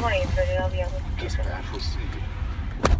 20, Dispatch will see you.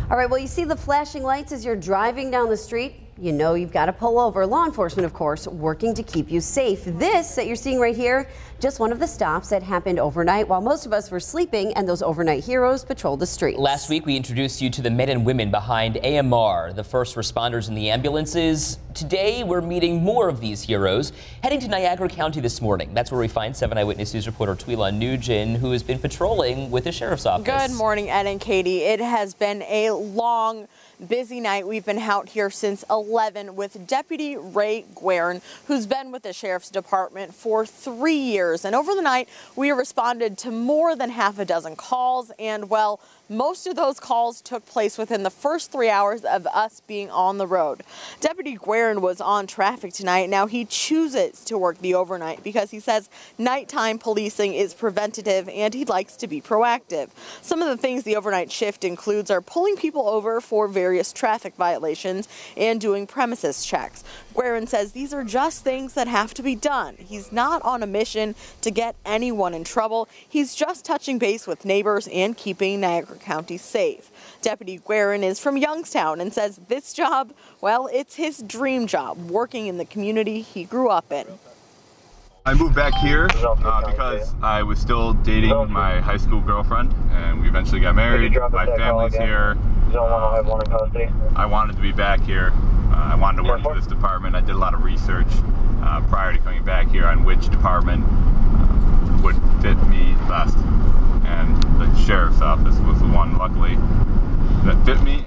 All right, well, you see the flashing lights as you're driving down the street. You know you've got to pull over. Law enforcement, of course, working to keep you safe. This that you're seeing right here, just one of the stops that happened overnight while most of us were sleeping and those overnight heroes patrolled the streets. Last week, we introduced you to the men and women behind AMR, the first responders in the ambulances. Today, we're meeting more of these heroes, heading to Niagara County this morning. That's where we find 7 Eyewitness News reporter Twila Nugent, who has been patrolling with the sheriff's office. Good morning, Ed and Katie. It has been a long, busy night. We've been out here since 11 with Deputy Ray Guerin, who's been with the Sheriff's Department for 3 years. And over the night, we responded to more than half a dozen calls. And, well, most of those calls took place within the first 3 hours of us being on the road. Deputy Guerin was on traffic tonight. Now, he chooses to work the overnight because he says nighttime policing is preventative and he likes to be proactive. Some of the things the overnight shift includes are pulling people over for various traffic violations and doing premises checks. Guerin says these are just things that have to be done. He's not on a mission to get anyone in trouble. He's just touching base with neighbors and keeping Niagara County safe. Deputy Guerin is from Youngstown and says this job, well, it's his dream job, working in the community he grew up in. I moved back here because I was still dating my high school girlfriend, and we eventually got married. My family's here. I wanted to be back here. I wanted to work for this department. I did a lot of research prior to coming back here on which department would fit me best, and the sheriff's office was the one, luckily, that fit me.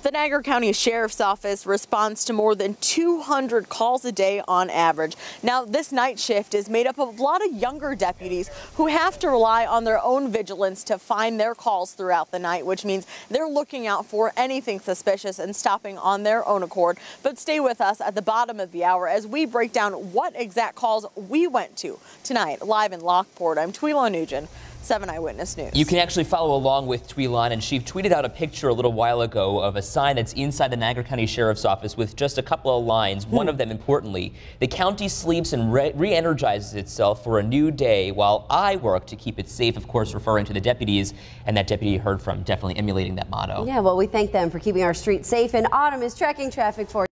The Niagara County Sheriff's Office responds to more than 200 calls a day on average. Now, this night shift is made up of a lot of younger deputies who have to rely on their own vigilance to find their calls throughout the night, which means they're looking out for anything suspicious and stopping on their own accord. But stay with us at the bottom of the hour as we break down what exact calls we went to tonight. Live in Lockport, I'm Twila Nugent, 7 Eyewitness News. You can actually follow along with Twila, and she tweeted out a picture a little while ago of a sign that's inside the Niagara County Sheriff's Office with just a couple of lines. One of them, importantly, the county sleeps and re-energizes itself for a new day while I work to keep it safe, of course, referring to the deputies, and that deputy you heard from definitely emulating that motto. Yeah, well, we thank them for keeping our streets safe, and Autumn is tracking traffic for you.